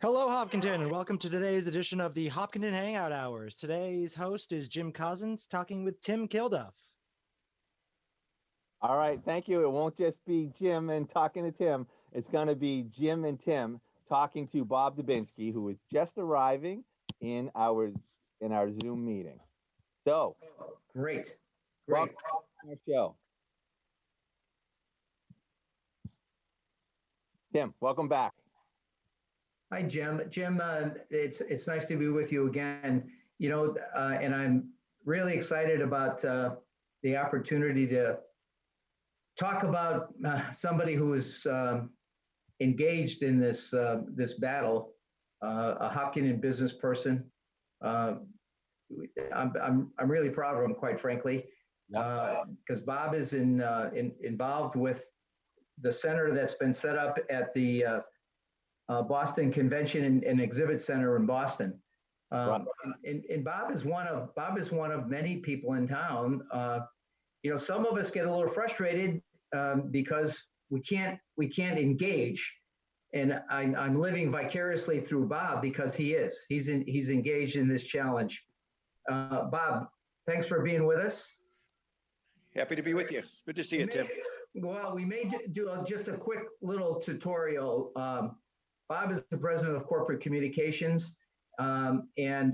Hello, Hopkinton, and welcome to today's edition of the Hopkinton Hangout Hours. Today's host is Jim Cousins talking with Tim Kilduff. All right, thank you. It won't just be Jim and talking to Tim. It's going to be Jim and Tim talking to Bob Dobinski, who is just arriving in our Zoom meeting. So, Great. welcome to our show. Tim, welcome back. Hi, Jim. Jim, it's nice to be with you again. And I'm really excited about the opportunity to talk about somebody who is engaged in this battle, a Hopkinton business person. I'm really proud of him, quite frankly, because Bob is involved with the center that's been set up at the Boston Convention and Exhibit Center in Boston. And Bob is one of many people in town. Some of us get a little frustrated because we can't engage. And I'm living vicariously through Bob because he's engaged in this challenge. Bob, thanks for being with us. Happy to be with you. Good to see you, Tim. Well, we may do just a quick little tutorial. Bob is the president of corporate communications, and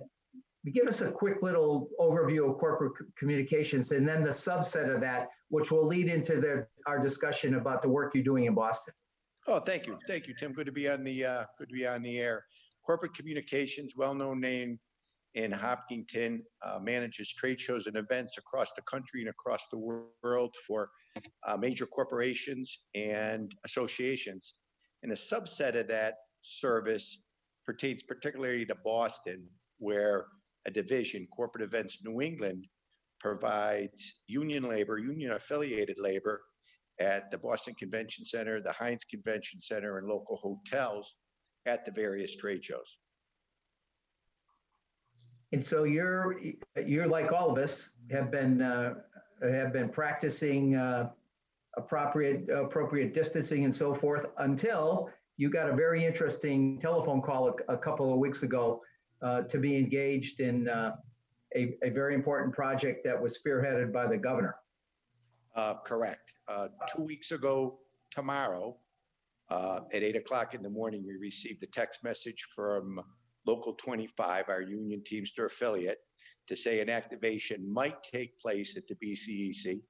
give us a quick little overview of corporate communications, and then the subset of that, which will lead into our discussion about the work you're doing in Boston. Oh, thank you, Tim. Good to be on the air. Corporate communications, well-known name in Hopkinton, manages trade shows and events across the country and across the world for major corporations and associations. And a subset of that service pertains particularly to Boston, where a division, Corporate Events New England, provides union-affiliated labor at the Boston Convention Center, the Heinz Convention Center, and local hotels at the various trade shows. And so you're like all of us have been practicing appropriate distancing and so forth until you got a very interesting telephone call a couple of weeks ago to be engaged in a very important project that was spearheaded by the governor. Correct. 2 weeks ago tomorrow at 8 o'clock in the morning, we received a text message from Local 25, our union Teamster affiliate, to say an activation might take place at the BCEC.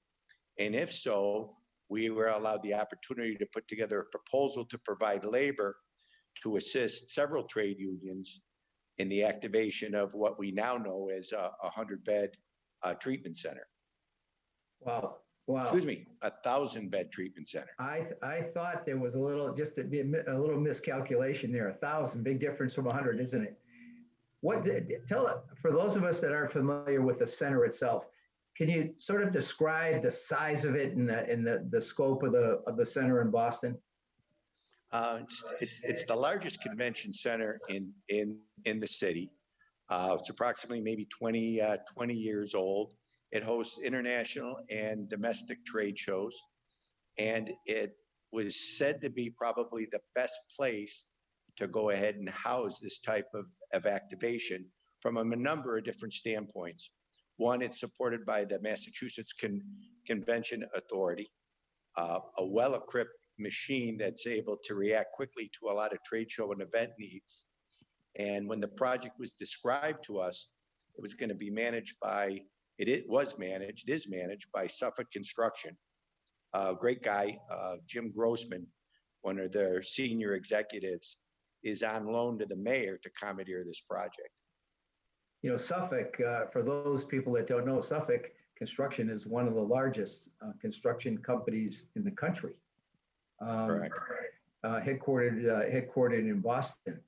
And if so, we were allowed the opportunity to put together a proposal to provide labor to assist several trade unions in the activation of what we now know as a 100-bed treatment center. Wow. Excuse me, 1,000-bed treatment center. I thought there was a little miscalculation there. 1,000, big difference from 100, isn't it? For those of us that aren't familiar with the center itself, can you sort of describe the size of it and the scope of the center in Boston? It's the largest convention center in the city. It's approximately maybe 20 years old. It hosts international and domestic trade shows, and it was said to be probably the best place to go ahead and house this type of activation from a number of different standpoints. One, it's supported by the Massachusetts Convention Authority, a well-equipped machine that's able to react quickly to a lot of trade show and event needs. And when the project was described to us, it was going to be managed by Suffolk Construction. Great guy, Jim Grossman, one of their senior executives, is on loan to the mayor to commandeer this project. Suffolk, for those people that don't know, Suffolk Construction is one of the largest construction companies in the country. Correct. Headquartered in Boston.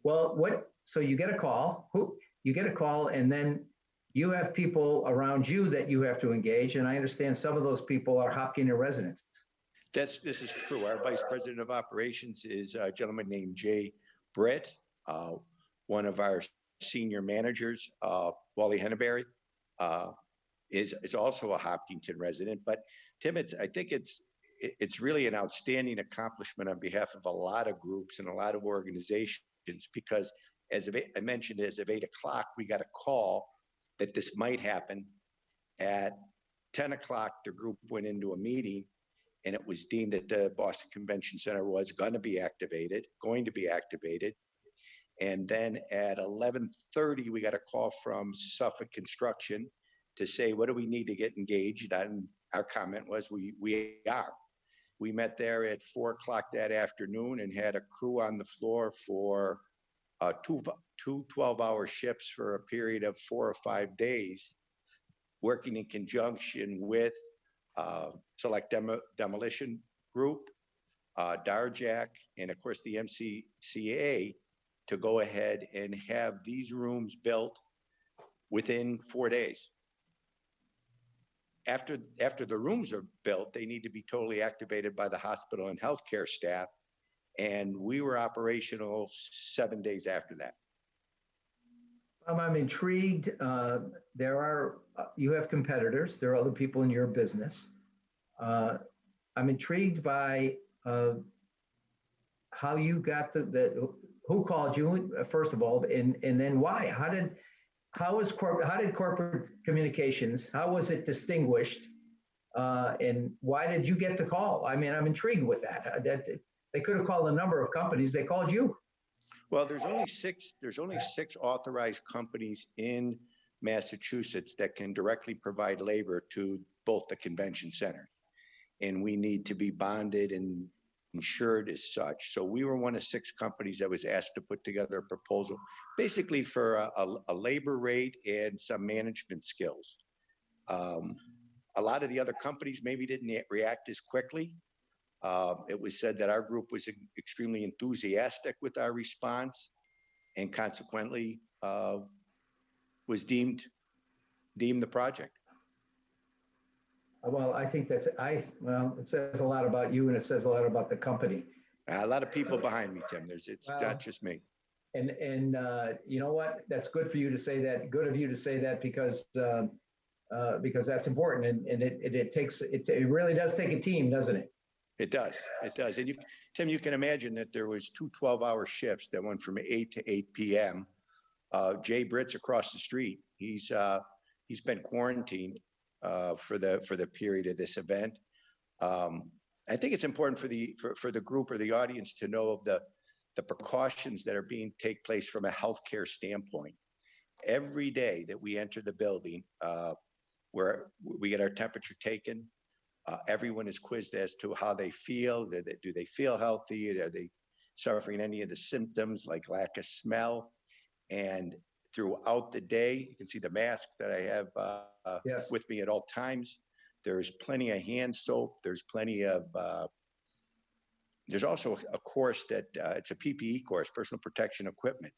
Well, so you get a call, and then you have people around you that you have to engage. And I understand some of those people are Hopkinton residents. This is true. Our vice president of operations is a gentleman named Jay Britt. One of our senior managers, Wally Henneberry, is also a Hopkinton resident. But Tim, I think it's really an outstanding accomplishment on behalf of a lot of groups and a lot of organizations because I mentioned, as of 8 o'clock, we got a call that this might happen. At 10 o'clock, the group went into a meeting, and it was deemed that the Boston Convention Center was going to be activated. And then at 11:30, we got a call from Suffolk Construction to say, what do we need to get engaged? And our comment was, we are. We met there at 4 o'clock that afternoon and had a crew on the floor for two 12-hour shifts for a period of 4 or 5 days, working in conjunction with Select Demolition Group, Darjack, and of course the MCCA, to go ahead and have these rooms built within 4 days. After the rooms are built, they need to be totally activated by the hospital and healthcare staff. And we were operational 7 days after that. I'm intrigued. You have competitors. There are other people in your business. I'm intrigued by how you got who called you, first of all, and then why? How did corporate communications, how was it distinguished? And why did you get the call? I mean, I'm intrigued with that. They could have called a number of companies. They called you. Well, there's only six authorized companies in Massachusetts that can directly provide labor to both the convention center. And we need to be bonded and insured as such. So we were one of 6 companies that was asked to put together a proposal, basically for a labor rate and some management skills. A lot of the other companies maybe didn't react as quickly. It was said that our group was extremely enthusiastic with our response, and consequently was deemed the project. Well, I think it says a lot about you, and it says a lot about the company. A lot of people behind me, Tim. It's not just me. And you know what? That's good for you to say that. Good of you to say that, because that's important, and it really does take a team, doesn't it? It does. And Tim, you can imagine that there was 2 12-hour shifts that went from 8 to 8 p.m. Jay Britt's across the street. He's been quarantined for the period of this event. I think it's important for the group or the audience to know of the precautions that are being take place from a healthcare standpoint. Every day that we enter the building, where we get our temperature taken, everyone is quizzed as to how they feel. Do they feel healthy? Are they suffering any of the symptoms like lack of smell? And throughout the day, you can see the mask that I have Yes. with me at all times. There's plenty of hand soap. There's plenty of, there's also a course that it's a PPE course, personal protection equipment,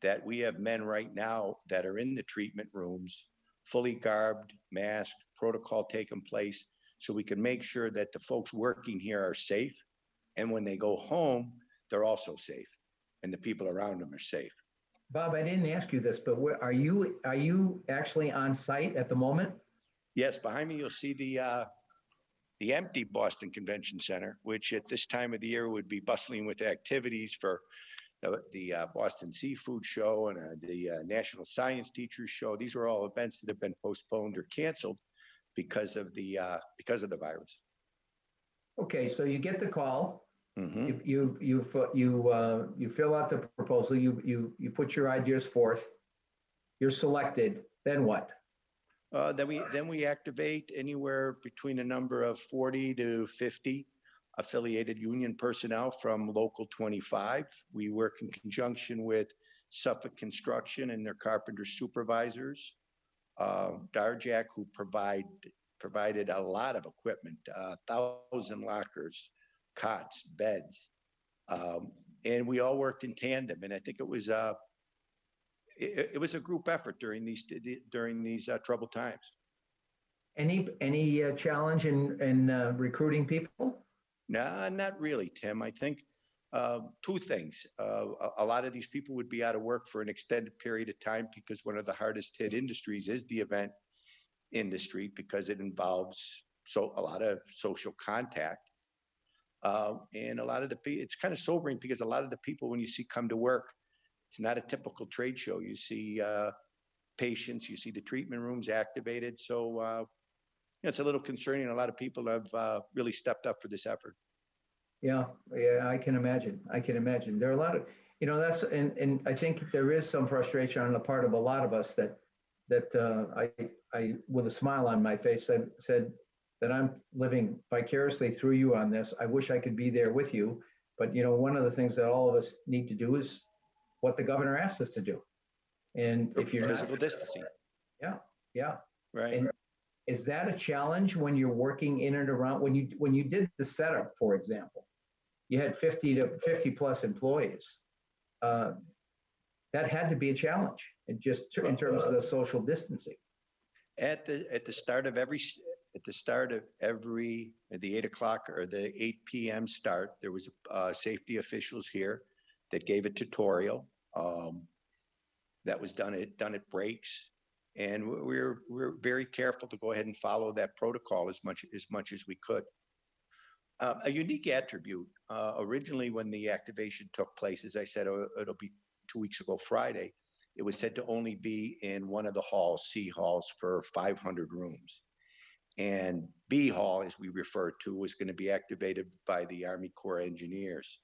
that we have men right now that are in the treatment rooms, fully garbed, masked, protocol taking place, so we can make sure that the folks working here are safe. And when they go home, they're also safe, and the people around them are safe. Bob, I didn't ask you this, but are you actually on site at the moment? Yes, behind me, you'll see the empty Boston Convention Center, which at this time of the year would be bustling with activities for the Boston Seafood Show and the National Science Teachers Show. These are all events that have been postponed or canceled because of the virus. Okay, so you get the call. Mm-hmm. You fill out the proposal. You put your ideas forth. You're selected. Then what? Then we activate anywhere between a number of 40 to 50 affiliated union personnel from Local 25. We work in conjunction with Suffolk Construction and their carpenter supervisors, Darjack, who provided a lot of equipment, 1,000 lockers, cots, beds, and we all worked in tandem. And I think it was a group effort during these troubled times. Any challenge in recruiting people? No, not really, Tim. I think 2 things. A lot of these people would be out of work for an extended period of time, because one of the hardest hit industries is the event industry, because it involves a lot of social contact. And a lot of it's kind of sobering, because a lot of the people, when you see come to work, It's not a typical trade show. You see patients, you see the treatment rooms activated. So it's a little concerning. A lot of people have really stepped up for this effort. Yeah, yeah, I can imagine. I can imagine. There are a lot of, that's, and I think there is some frustration on the part of a lot of us that I, with a smile on my face, said that I'm living vicariously through you on this. I wish I could be there with you, but one of the things that all of us need to do is what the governor asked us to do. And if you're physical distancing, yeah, right. And is that a challenge when you're working in and around when you did the setup, for example? You had 50 to 50 plus employees. That had to be a challenge, and just in terms of the social distancing. At the start of every at the 8 o'clock or the 8 p.m. start, there was safety officials here that gave a tutorial. That was done at breaks, and we're very careful to go ahead and follow that protocol as much as we could. A unique attribute, originally when the activation took place, as I said, it'll be 2 weeks ago Friday, it was said to only be in one of the halls, C halls, for 500 rooms. And B hall, as we refer to, was going to be activated by the Army Corps of Engineers.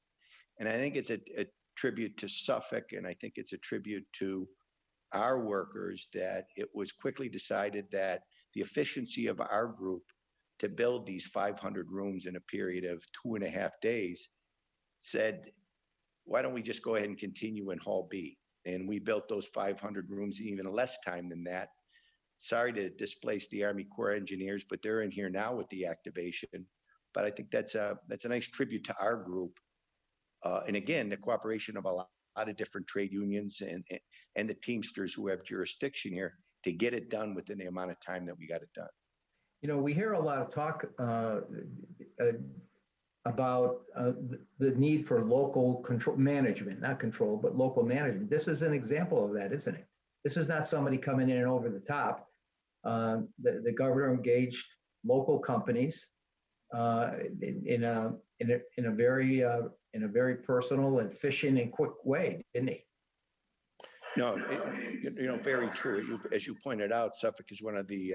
And I think it's a tribute to Suffolk, and I think it's a tribute to our workers that it was quickly decided that the efficiency of our group to build these 500 rooms in a period of 2.5 days said, why don't we just go ahead and continue in Hall B? And we built those 500 rooms in even less time than that. Sorry to displace the Army Corps of Engineers, but they're in here now with the activation. But I think that's a nice tribute to our group. And again, the cooperation of a lot of different trade unions and the Teamsters who have jurisdiction here to get it done within the amount of time that we got it done. We hear a lot of talk about the need for local control management, not control, but local management. This is an example of that, isn't it? This is not somebody coming in over the top. The governor engaged local companies in a very personal, efficient, and quick way, didn't he? No, very true. As you pointed out, Suffolk is one of the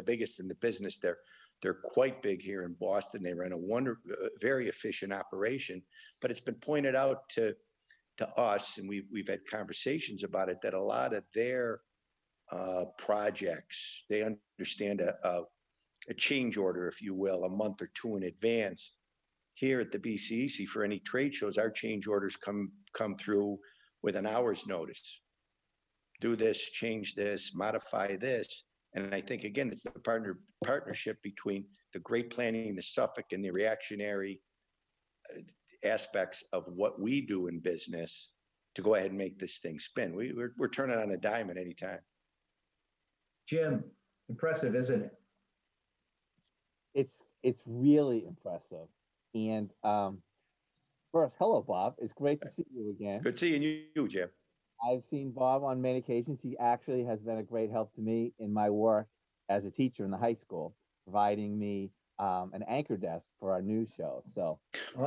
biggest in the business. They're quite big here in Boston. They run a very efficient operation. But it's been pointed out to us, and we've had conversations about it, that a lot of their projects, they understand a change order, if you will, a month or two in advance. Here at the BCEC, for any trade shows, our change orders come through with an hour's notice. Do this, change this, modify this. And I think, again, it's the partnership between the great planning, the Suffolk, and the reactionary aspects of what we do in business to go ahead and make this thing spin. We're turning on a dime at any time. Jim, impressive, isn't it? It's really impressive. And first, hello, Bob. It's great to see you again. Good seeing you, Jim. I've seen Bob on many occasions. He actually has been a great help to me in my work as a teacher in the high school, providing me an anchor desk for our news show. So you've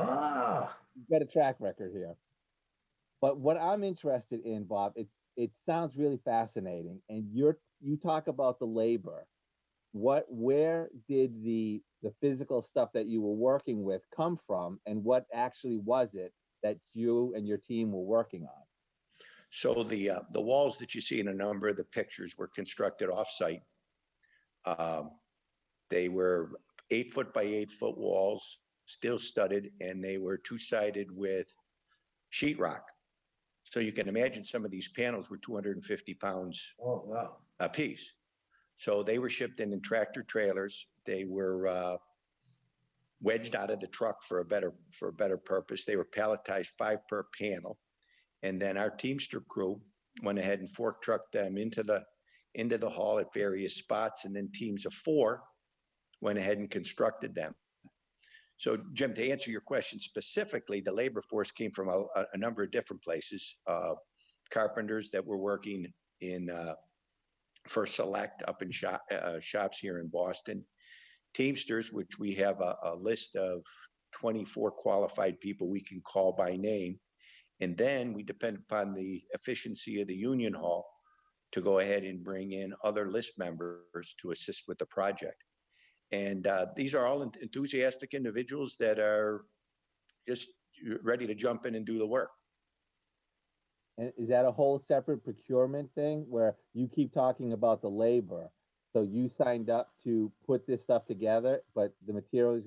got a track record here. But what I'm interested in, Bob, it sounds really fascinating. And you talk about the labor. Where did the physical stuff that you were working with come from, and what actually was it that you and your team were working on? So the walls that you see in a number of the pictures were constructed off-site. They were 8-foot by 8-foot walls, steel studded, and they were two-sided with sheetrock. So you can imagine some of these panels were 250 pounds a piece. So they were shipped in tractor trailers. They were wedged out of the truck for a better purpose. They were palletized 5 per panel. And then our Teamster crew went ahead and fork trucked them into the hall at various spots. And then teams of 4 went ahead and constructed them. So, Jim, to answer your question specifically, the labor force came from a number of different places. Carpenters that were working in for Select up in shops here in Boston. Teamsters, which we have a list of 24 qualified people we can call by name. And then we depend upon the efficiency of the union hall to go ahead and bring in other list members to assist with the project. And these are all enthusiastic individuals that are just ready to jump in and do the work. And is that a whole separate procurement thing where you keep talking about the labor? So you signed up to put this stuff together, but the materials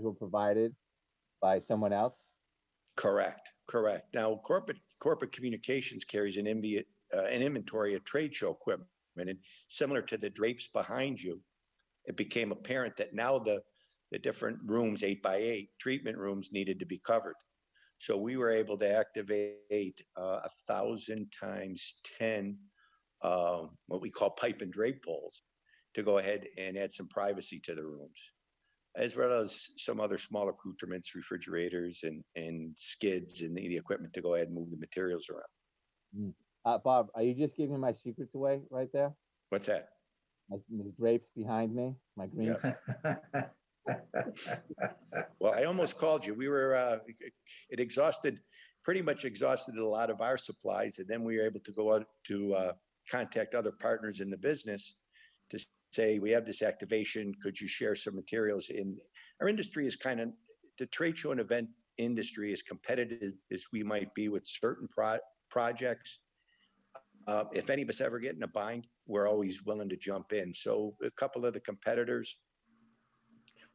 were provided by someone else? Correct. Now, corporate communications carries an inventory of trade show equipment, and similar to the drapes behind you, it became apparent that now the different rooms, 8x8 treatment rooms, needed to be covered. So we were able to activate 1,000 times 10 what we call pipe and drape poles to go ahead and add some privacy to the rooms, as well as some other small accoutrements, refrigerators and skids and the equipment to go ahead and move the materials around. Bob, are you just giving my secrets away right there? What's that? The drapes behind me, my green. Yeah. Well, I almost called you. We were, it pretty much exhausted a lot of our supplies. And then we were able to go out to contact other partners in the business to say, we have this activation. Could you share some materials? In our industry is the trade show and event industry, as competitive as we might be with certain projects. If any of us ever get in a bind, we're always willing to jump in. So a couple of the competitors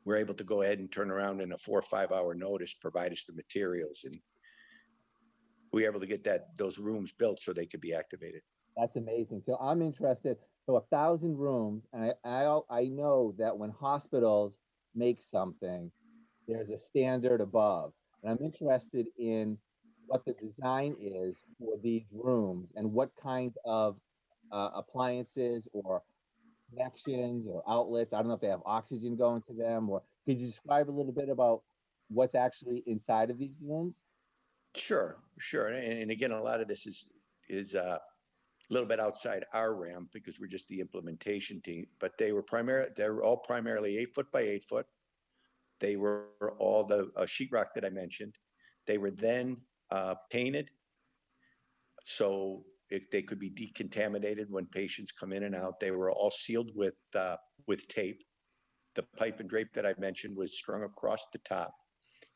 were able to go ahead and turn around in a 4 or 5 hour notice, provide us the materials, and we were able to get those rooms built so they could be activated. That's amazing. So I'm interested. So 1,000 rooms, and I know that when hospitals make something, there's a standard above, and I'm interested in what the design is for these rooms and what kind of appliances or connections or outlets. I don't know if they have oxygen going to them, or could you describe a little bit about what's actually inside of these rooms? Sure. And again, a lot of this is a little bit outside our realm because we're just the implementation team. But they're all primarily 8 foot by 8 foot. They were all the sheetrock that I mentioned. They were then painted so they could be decontaminated when patients come in and out. They were all sealed with tape. The pipe and drape that I mentioned was strung across the top.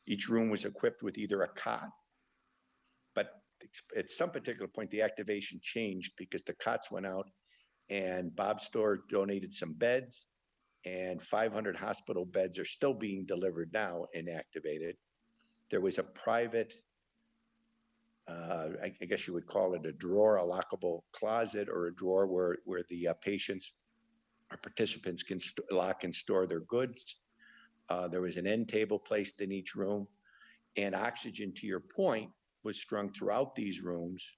Each room was equipped with either a cot, but at some particular point, the activation changed because the cots went out and Bob's store donated some beds, and 500 hospital beds are still being delivered now and activated. There was a private, I guess you would call it a drawer, a lockable closet, or a drawer where the patients or participants can lock and store their goods. There was an end table placed in each room, and oxygen, to your point, was strung throughout these rooms,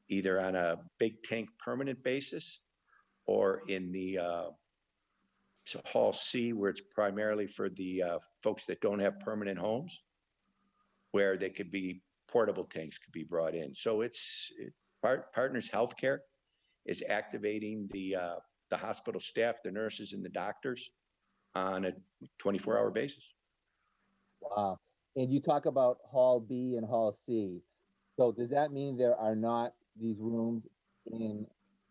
either on a big tank permanent basis or in the Hall C, where it's primarily for the folks that don't have permanent homes, where they could be portable tanks could be brought in. So Partners Healthcare is activating the hospital staff, the nurses and the doctors on a 24-hour basis. Wow. And you talk about Hall B and Hall C. So does that mean there are not these rooms in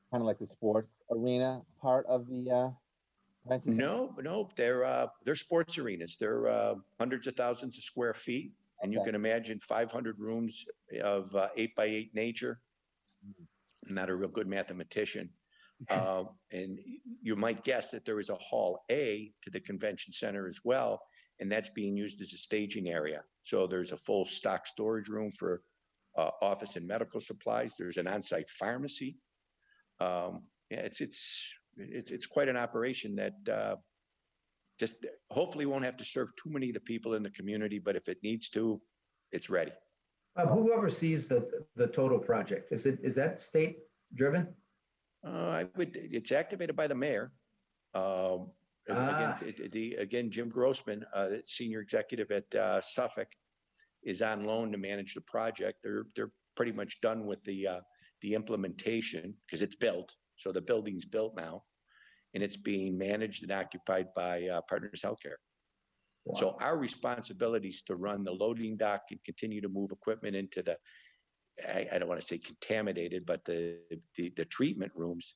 kind of like the sports arena part of the convention center? No, they're sports arenas. They're hundreds of thousands of square feet. And you can imagine 500 rooms of 8 by 8 nature. I'm not a real good mathematician. And you might guess that there is a Hall A to the convention center as well, and that's being used as a staging area. So there's a full stock storage room for office and medical supplies. There's an on-site pharmacy. It's quite an operation that just hopefully won't have to serve too many of the people in the community, but if it needs to, it's ready. Who oversees the total project? Is that state driven? It's activated by the mayor. Again, Jim Grossman, senior executive at Suffolk, is on loan to manage the project. They're pretty much done with the implementation because it's built. So the building's built now, and it's being managed and occupied by Partners Healthcare. So our responsibility is to run the loading dock and continue to move equipment into the, I don't want to say contaminated, but the treatment rooms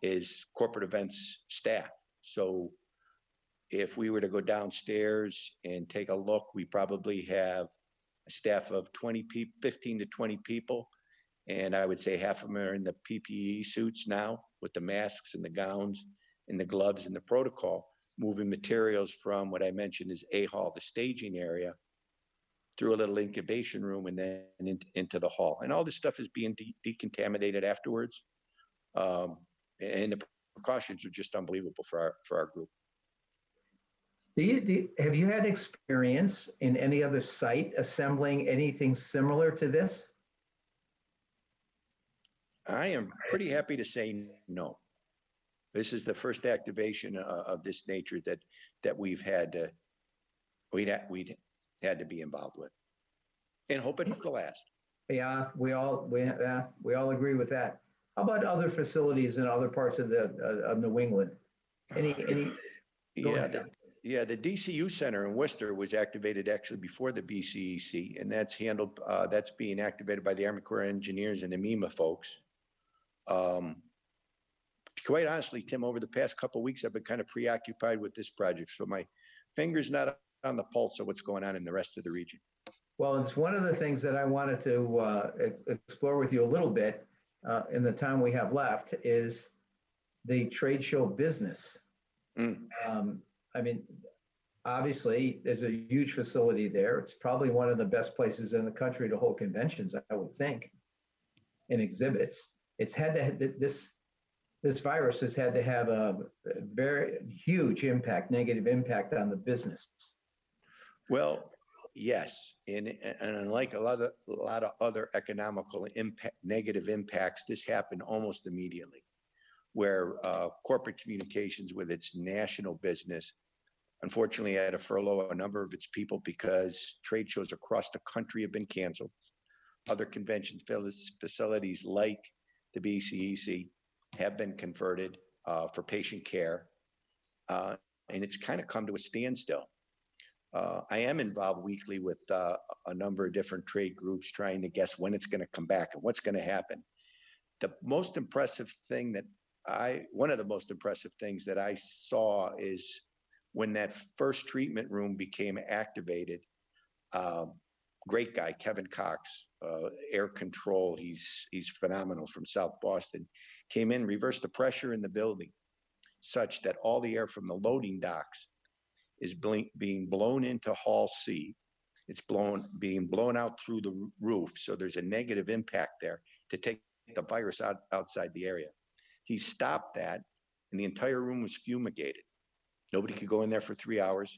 is corporate events staff. So if we were to go downstairs and take a look, we probably have a staff of 20 people, 15 to 20 people. And I would say half of them are in the PPE suits now with the masks and the gowns and the gloves and the protocol, moving materials from what I mentioned is A hall, the staging area, through a little incubation room and then into the hall. And all this stuff is being decontaminated afterwards. And the precautions are just unbelievable for our group. Have you had experience in any other site assembling anything similar to this? I am pretty happy to say no. This is the first activation of this nature that we'd had to be involved with, and hope it's the last. Yeah, we all agree with that. How about other facilities in other parts of New England? Any? The DCU Center in Worcester was activated actually before the BCEC, and that's handled. That's being activated by the Army Corps of Engineers and the MEMA folks. Quite honestly, Tim, over the past couple of weeks, I've been kind of preoccupied with this project, so my finger's not on the pulse of what's going on in the rest of the region. Well, it's one of the things that I wanted to explore with you a little bit in the time we have left is the trade show business. I mean, obviously, there's a huge facility there. It's probably one of the best places in the country to hold conventions, I would think, and exhibits. It's had to this virus has had to have a very huge impact, negative impact on the business. Well, yes, and unlike a lot of other economical negative impacts, this happened almost immediately, where corporate communications with its national business, unfortunately, had to furlough a number of its people because trade shows across the country have been canceled. Other convention facilities like the BCEC have been converted for patient care, and it's kind of come to a standstill. I am involved weekly with a number of different trade groups trying to guess when it's going to come back and what's going to happen. The most impressive thing one of the most impressive things that I saw is when that first treatment room became activated. Great guy, Kevin Cox, air control. He's phenomenal from South Boston. Came in, reversed the pressure in the building such that all the air from the loading docks is being blown into Hall C. It's being blown out through the roof. So there's a negative impact there to take the virus outside the area. He stopped that and the entire room was fumigated. Nobody could go in there for 3 hours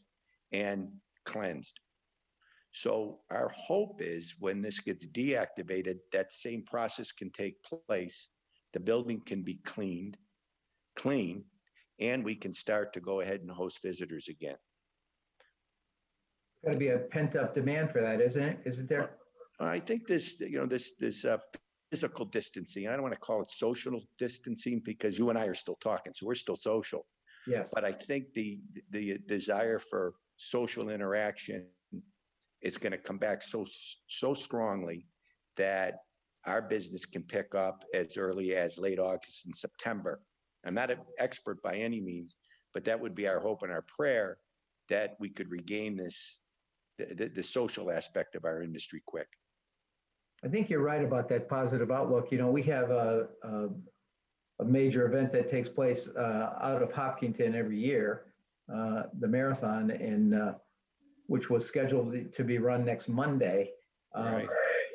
and cleansed. So our hope is when this gets deactivated, that same process can take place. The building can be clean, and we can start to go ahead and host visitors again. Got to be a pent-up demand for that, isn't it? Isn't there? Well, I think this physical distancing, I don't want to call it social distancing because you and I are still talking, so we're still social. Yes. But I think the desire for social interaction is going to come back so strongly that our business can pick up as early as late August and September. I'm not an expert by any means, but that would be our hope and our prayer that we could regain the social aspect of our industry quick. I think you're right about that positive outlook. You know, we have a major event that takes place out of Hopkinton every year, the marathon, which was scheduled to be run next Monday. Right.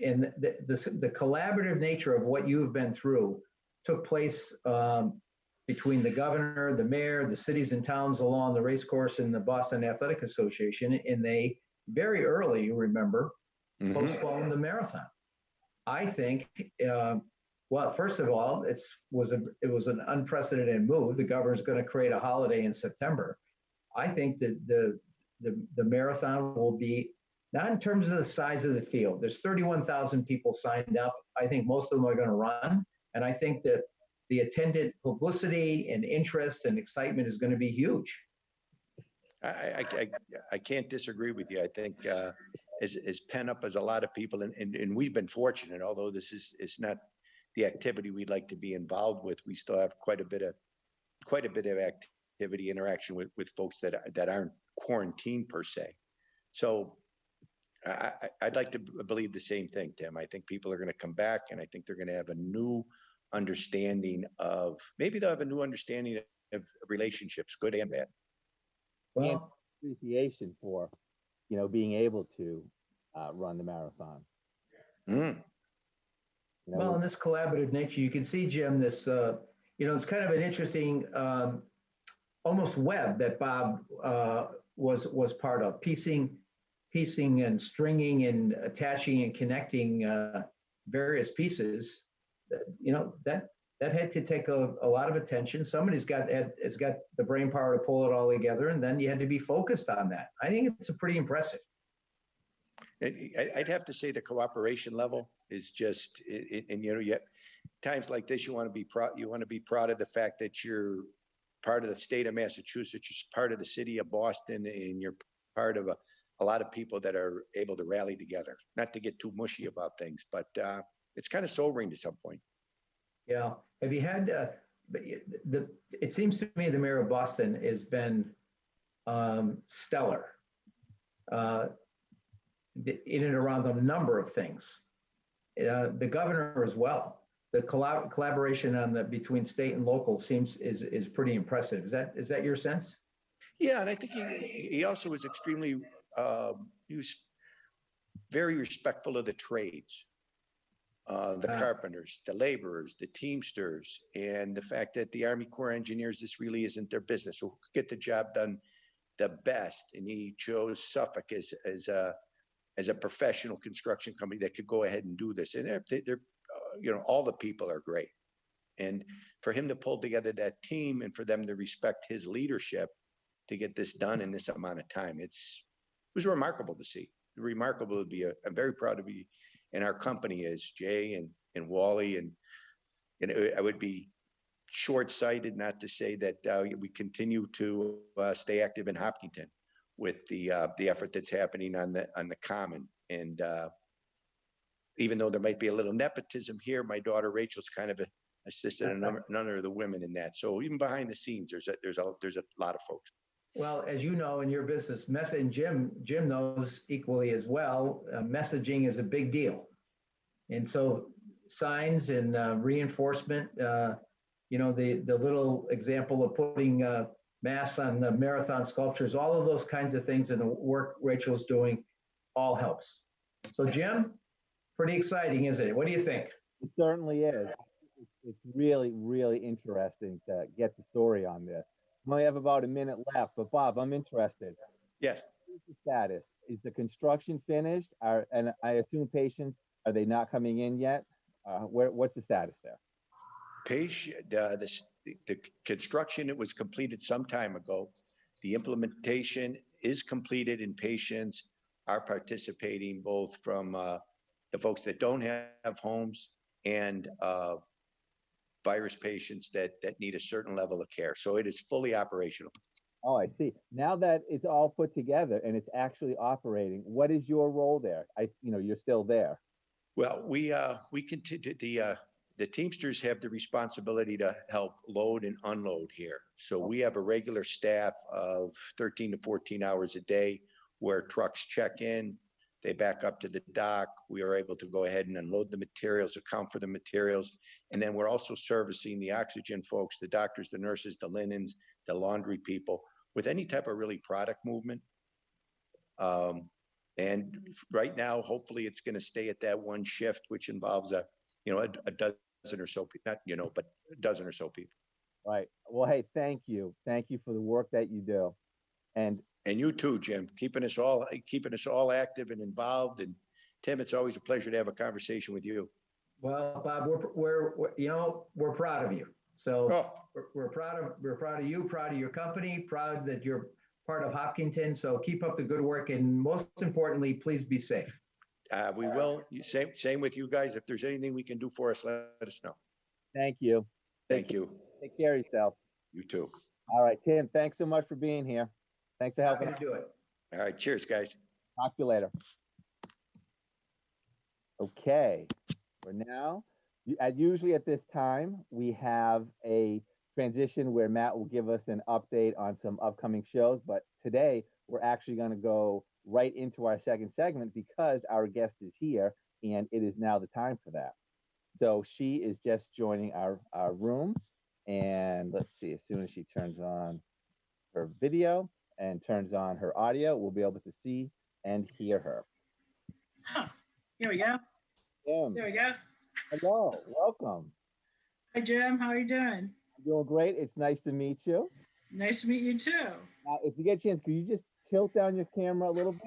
And the collaborative nature of what you have been through took place between the governor, the mayor, the cities and towns along the race course, and the Boston Athletic Association. And they very early, you remember, postponed the marathon. I think, well, first of all, it was an unprecedented move. The governor's going to create a holiday in September. I think that the marathon will be, not in terms of the size of the field. There's 31,000 people signed up. I think most of them are going to run. And I think that the attendant publicity and interest and excitement is going to be huge. I can't disagree with you. I think as pent up as a lot of people, and we've been fortunate, although this is not the activity we'd like to be involved with, we still have quite a bit of activity, interaction with folks that aren't quarantined per se. So I'd like to believe the same thing, Tim. I think people are going to come back, and I think they're going to have a new understanding of, maybe they'll have a new understanding of relationships, good and bad. And Well, appreciation for, being able to run the marathon. Mm. well, in this collaborative nature, you can see, Jim, this, it's kind of an interesting, almost web that Bob was part of, piecing and stringing and attaching and connecting various pieces. That had to take a lot of attention. Somebody's has got the brain power to pull it all together, and then you had to be focused on that. I think it's pretty impressive. I'd have to say the cooperation level is just, and yet times like this, you want to be proud. You want to be proud of the fact that you're part of the state of Massachusetts, you're part of the city of Boston, and you're part of a lot of people that are able to rally together. Not to get too mushy about things, but it's kind of sobering to some point. Yeah. Have you had it seems to me the mayor of Boston has been stellar in and around a number of things. The governor as well. The collaboration between state and local is pretty impressive. Is that your sense? Yeah, and I think he also was extremely he was very respectful of the trades. The carpenters, the laborers, the teamsters, and the fact that the Army Corps of Engineers, this really isn't their business. So who could get the job done the best? And he chose Suffolk as a professional construction company that could go ahead and do this. And they're all the people are great. And for him to pull together that team and for them to respect his leadership to get this done in this amount of time, it was remarkable to see. Remarkable to be. I'm very proud to be. And our company is Jay and Wally, and I would be short-sighted not to say that we continue to stay active in Hopkinton with the effort that's happening on the common. And even though there might be a little nepotism here, my daughter Rachel's kind of assisted a number of the women in that. So even behind the scenes, there's a lot of folks. Well, as you know, in your business, and Jim knows equally as well, messaging is a big deal. And so signs and reinforcement, the little example of putting masks on the marathon sculptures, all of those kinds of things and the work Rachel's doing all helps. So Jim, pretty exciting, isn't it? What do you think? It certainly is. It's really, really interesting to get the story on this. We only have about a minute left, but Bob, I'm interested. Yes. What's the status? Is the construction finished? And I assume patients, are they not coming in yet? What's the status there? The construction, it was completed some time ago. The implementation is completed, and patients are participating, both from the folks that don't have homes and virus patients that need a certain level of care. So it is fully operational. Oh, I see. Now that it's all put together and it's actually operating, what is your role there? You're still there. Well, we continue. The Teamsters have the responsibility to help load and unload here. So we have a regular staff of 13 to 14 hours a day where trucks check in, they back up to the dock. We are able to go ahead and unload the materials, account for the materials. And then we're also servicing the oxygen folks, the doctors, the nurses, the linens, the laundry people with any type of really product movement. And right now, hopefully it's going to stay at that one shift, which involves a dozen or so, but a dozen or so people. Right. Well, hey, thank you. Thank you for the work that you do. And you too, Jim, keeping us all active and involved. And Tim, it's always a pleasure to have a conversation with you. Well, Bob, we're proud of you. So we're proud of you, proud of your company, proud that you're part of Hopkinton. So keep up the good work, and most importantly, please be safe. We will. Same with you guys. If there's anything we can do for us, let us know. Thank you. Thank you. Take care of yourself. You too. All right, Tim, thanks so much for being here. Thanks for Happy helping. to do it. All right, cheers, guys. Talk to you later. Okay, for now, usually at this time, we have a transition where Matt will give us an update on some upcoming shows, but today we're actually going to go right into our second segment because our guest is here and it is now the time for that. So she is just joining our room, and let's see, as soon as she turns on her video and turns on her audio, we'll be able to see and hear her. Huh. Here we go. Jim, There we go. hello, welcome. Hi, Jim. How are you doing? I'm doing great. It's nice to meet you. Nice to meet you too. If you get a chance, could you just tilt down your camera a little bit?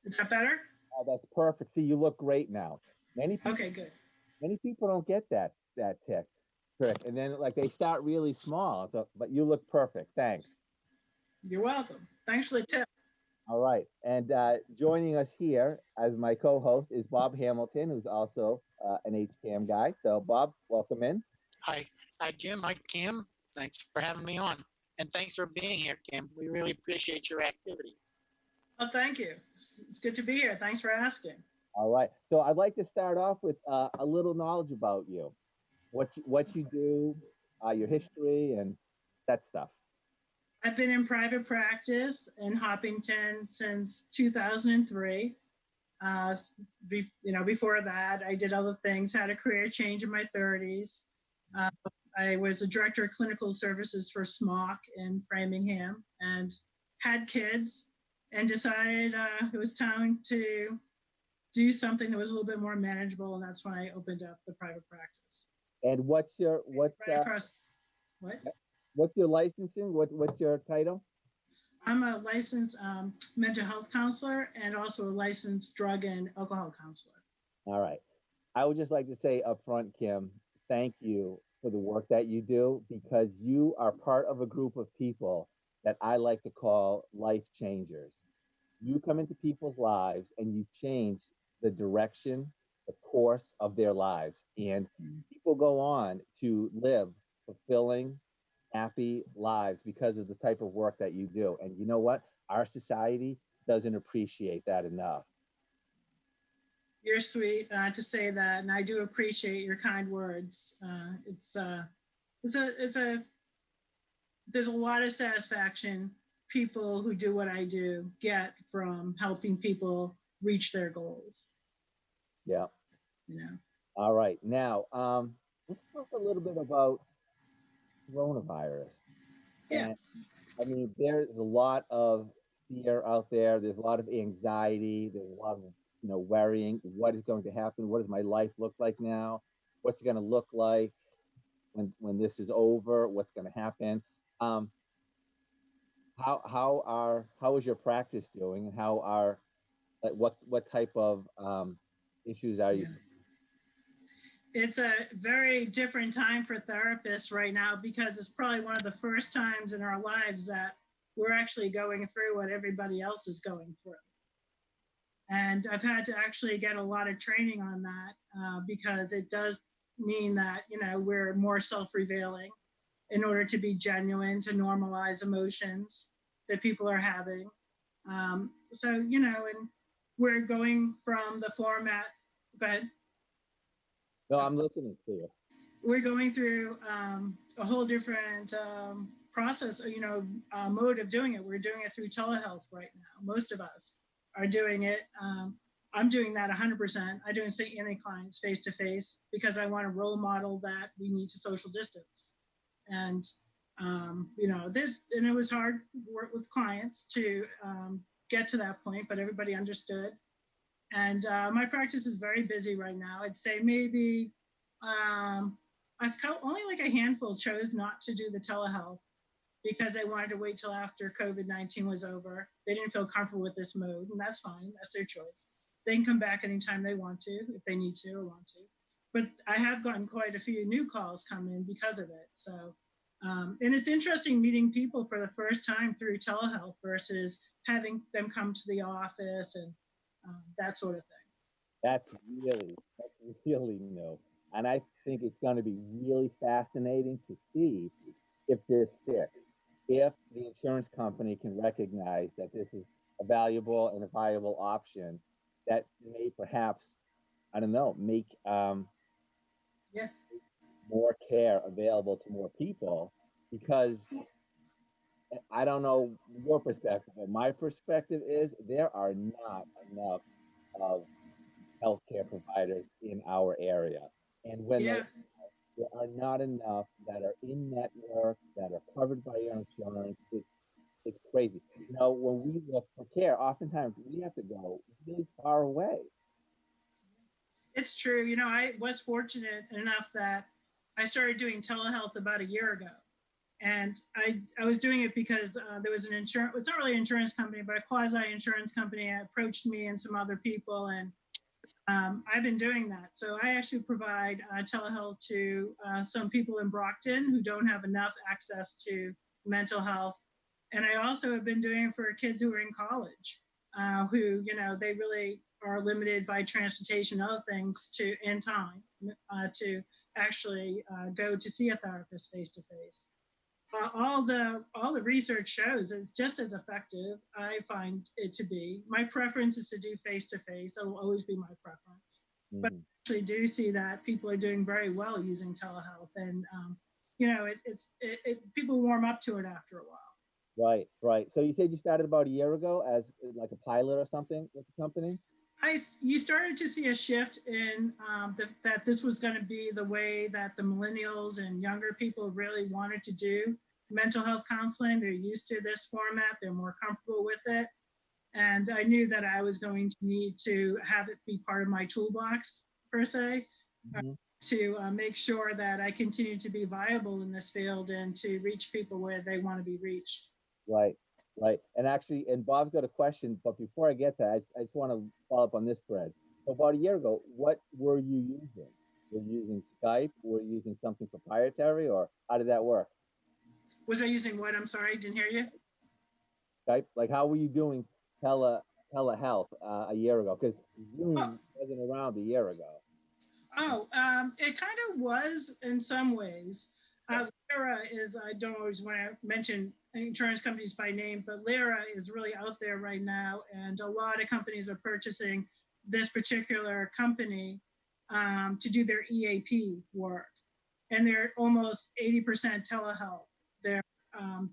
Is that better? Oh, that's perfect. See, you look great now. Many people don't get that trick, and then like they start really small. So, but you look perfect. Thanks. You're welcome. Thanks for the tip. All right, and joining us here as my co-host is Bob Hamilton, who's also an HCAM guy. So, Bob, welcome in. Hi, Jim. Hi, Kim. Thanks for having me on, and thanks for being here, Kim. We really appreciate your activity. Oh, thank you. It's good to be here. Thanks for asking. All right, so I'd like to start off with a little knowledge about you, what you do, your history, and that stuff. I've been in private practice in Hopkinton since 2003. Before that, I did other things, had a career change in my 30s. I was a director of clinical services for SMOC in Framingham and had kids and decided it was time to do something that was a little bit more manageable. And that's when I opened up the private practice. And what's your What? What's your licensing? What's your title? I'm a licensed mental health counselor and also a licensed drug and alcohol counselor. All right. I would just like to say up front, Kim, thank you for the work that you do because you are part of a group of people that I like to call life changers. You come into people's lives and you change the direction, the course of their lives. And people go on to live fulfilling, happy lives because of the type of work that you do. And you know what? Our society doesn't appreciate that enough. You're sweet to say that, and I do appreciate your kind words. There's a lot of satisfaction people who do what I do get from helping people reach their goals. Yeah. You know. All right. Now, let's talk a little bit about coronavirus. Yeah. And, I mean, there's a lot of fear out there. There's a lot of anxiety. There's a lot of, worrying. What is going to happen? What does my life look like now? What's it going to look like when this is over? What's going to happen? How is your practice doing? And what type of issues are you seeing? It's a very different time for therapists right now because it's probably one of the first times in our lives that we're actually going through what everybody else is going through. And I've had to actually get a lot of training on that because it does mean that, we're more self-revealing in order to be genuine, to normalize emotions that people are having. And we're going from the format, go ahead. No, I'm listening to you. We're going through a whole different process, mode of doing it. We're doing it through telehealth right now. Most of us are doing it. I'm doing that 100%. I don't see any clients face to face because I want to role model that we need to social distance. And, it was hard work with clients to get to that point, but everybody understood. And my practice is very busy right now. I'd say maybe only like a handful chose not to do the telehealth because they wanted to wait till after COVID-19 was over. They didn't feel comfortable with this mode, and that's fine. That's their choice. They can come back anytime they want to, if they need to or want to. But I have gotten quite a few new calls come in because of it. So, and it's interesting meeting people for the first time through telehealth versus having them come to the office and that sort of thing. That's really new. And I think it's going to be really fascinating to see if this sticks. if the insurance company can recognize that this is a valuable and a viable option, that may perhaps, I don't know, make Yeah. more care available to more people. Because I don't know your perspective, but my perspective is there are not enough of healthcare providers in our area. And when Yeah. there are not enough that are in network, that are covered by your insurance. It's crazy. You know, when we look for care, oftentimes we have to go really far away. It's true. I was fortunate enough that I started doing telehealth about a year ago. And I was doing it because there was an insurance, it's not really an insurance company, but a quasi insurance company approached me and some other people. And I've been doing that. So I actually provide telehealth to some people in Brockton who don't have enough access to mental health. And I also have been doing it for kids who are in college, who, they really are limited by transportation and other things in time to actually go to see a therapist face to face. All the research shows is just as effective. I find it to be. My preference is to do face to face. It will always be my preference. But I actually do see that people are doing very well using telehealth, and people warm up to it after a while. Right, right. So you said you started about a year ago as like a pilot or something with the company? You started to see a shift in that this was going to be the way that the millennials and younger people really wanted to do mental health counseling. They're used to this format. They're more comfortable with it. And I knew that I was going to need to have it be part of my toolbox, per se, to make sure that I continue to be viable in this field and to reach people where they want to be reached. Right, right. And actually, and Bob's got a question, but before I get that, I just want to follow up on this thread. So about a year ago, what were you using? Were you using Skype? Were you using something proprietary, or how did that work? Was I using what? I'm sorry, I didn't hear you. Skype? Like, how were you doing telehealth a year ago? Because Zoom wasn't around a year ago. It kind of was in some ways. Lyra is, I don't always want to mention insurance companies by name, but Lyra is really out there right now. And a lot of companies are purchasing this particular company to do their EAP work. And they're almost 80% telehealth there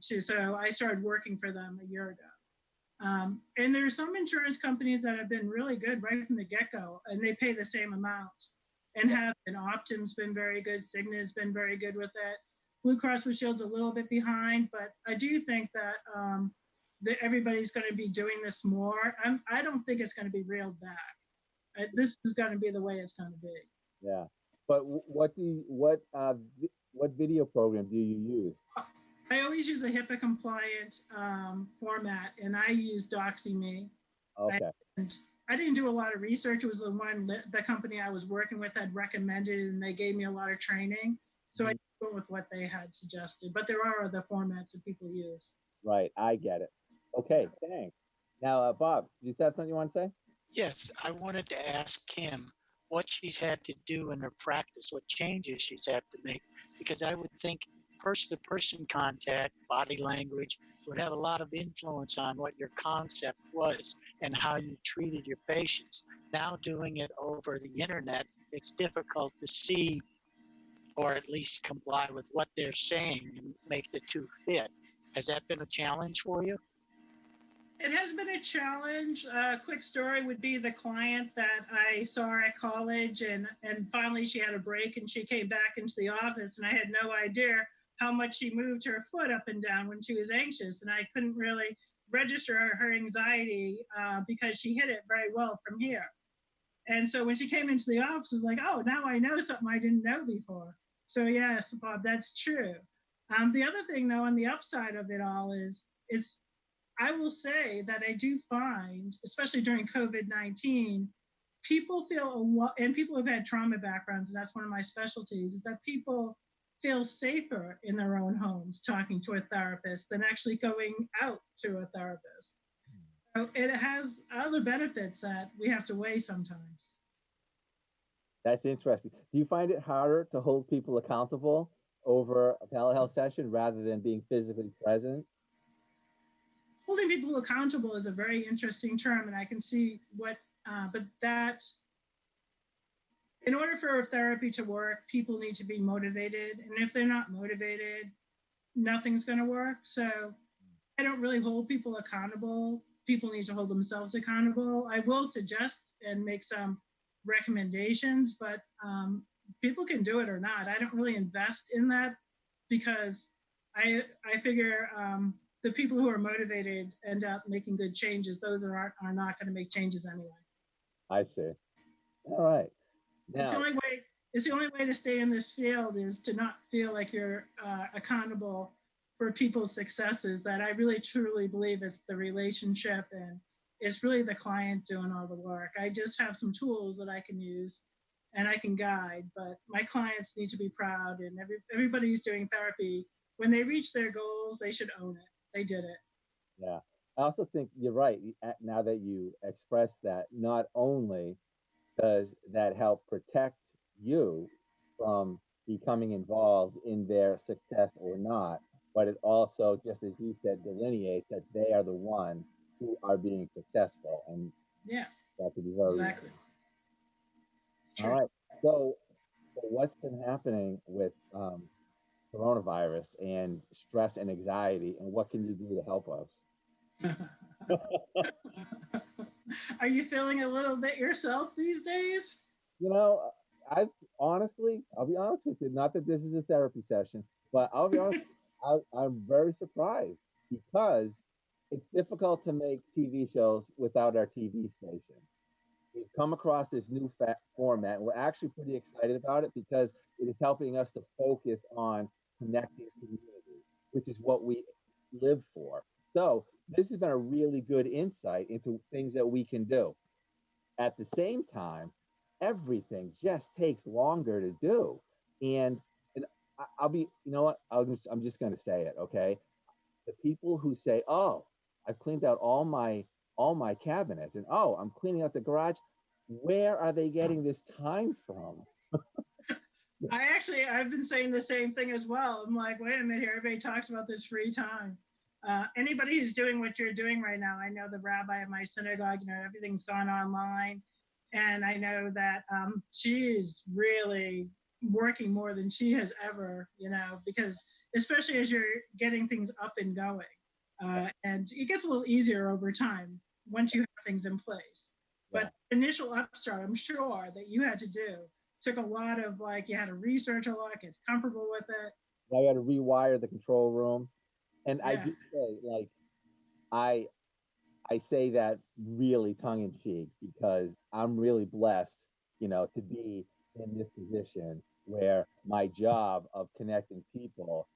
too. So I started working for them a year ago. And there's some insurance companies that have been really good right from the get-go, and they pay the same amount. And Optum's been very good. Cigna's been very good with it. Blue Cross Blue Shield's a little bit behind, but I do think that everybody's going to be doing this more. I don't think it's going to be reeled back. This is going to be the way it's going to be. Yeah, but what video program do you use? I always use a HIPAA compliant format, and I use DoxyMe. Okay. And I didn't do a lot of research. It was the company I was working with had recommended, and they gave me a lot of training. So I went with what they had suggested. But there are other formats that people use. Right, I get it. Okay, thanks. Now, Bob, do you have something you want to say? Yes, I wanted to ask Kim what she's had to do in her practice, what changes she's had to make, because I would think person-to-person contact, body language would have a lot of influence on what your concept was and how you treated your patients. Now doing it over the internet, it's difficult to see or at least comply with what they're saying and make the two fit. Has that been a challenge for you? It has been a challenge. A quick story would be the client that I saw at college, and finally she had a break and she came back into the office, and I had no idea how much she moved her foot up and down when she was anxious, and I couldn't really register her anxiety because she hit it very well from here. And so when she came into the office, it was like, oh, now I know something I didn't know before. So yes, Bob, that's true. The other thing, though, on the upside of it all is I will say that I do find, especially during COVID-19, people feel a lot, and people who've had trauma backgrounds, and that's one of my specialties, is that people feel safer in their own homes talking to a therapist than actually going out to a therapist. So it has other benefits that we have to weigh sometimes. That's interesting. Do you find it harder to hold people accountable over a telehealth session rather than being physically present? Holding people accountable is a very interesting term, and I can see what, but that in order for therapy to work, people need to be motivated. And if they're not motivated, nothing's going to work. So I don't really hold people accountable. People need to hold themselves accountable. I will suggest and make some recommendations, but people can do it or not. I don't really invest in that because I figure the people who are motivated end up making good changes. Those are not going to make changes anyway. I see. All right. It's the Now, only way. It's the only way to stay in this field is to not feel like you're accountable for people's successes. That I really truly believe it's the relationship and it's really the client doing all the work. I just have some tools that I can use and I can guide, but my clients need to be proud. And everybody who's doing therapy, when they reach their goals, they should own it. They did it. yeah. I also think you're right. Now that you express that, not only does that help protect you from becoming involved in their success or not, but it also, just as you said, delineates that they are the ones who are being successful. And Yeah, that could be very exactly. all right. So what's been happening with coronavirus and stress and anxiety, and what can you do to help us? Are you feeling a little bit yourself these days? You know, I honestly, I'll be honest with you. Not that this is a therapy session, but I'll be honest. I'm very surprised because it's difficult to make TV shows without our TV station. We've come across this new format, and we're actually pretty excited about it because it is helping us to focus on connecting communities, which is what we live for. So this has been a really good insight into things that we can do. At the same time, everything just takes longer to do. And I'll be, you know what? I'm just going to say it, okay? The people who say, "Oh, I've cleaned out all my cabinets," and "Oh, I'm cleaning out the garage," where are they getting this time from? I've been saying the same thing as well. I'm like, wait a minute here. Everybody talks about this free time. Anybody who's doing what you're doing right now, I know the rabbi of my synagogue, everything's gone online. And I know that she's really working more than she has ever, because especially as you're getting things up and going. And it gets a little easier over time once you have things in place. But initial upstart, I'm sure that you had to do took a lot of you had to research a lot, get comfortable with it. I got to rewire the control room, and I Yeah. do say I I say that really tongue in cheek because I'm really blessed, to be in this position where my job of connecting people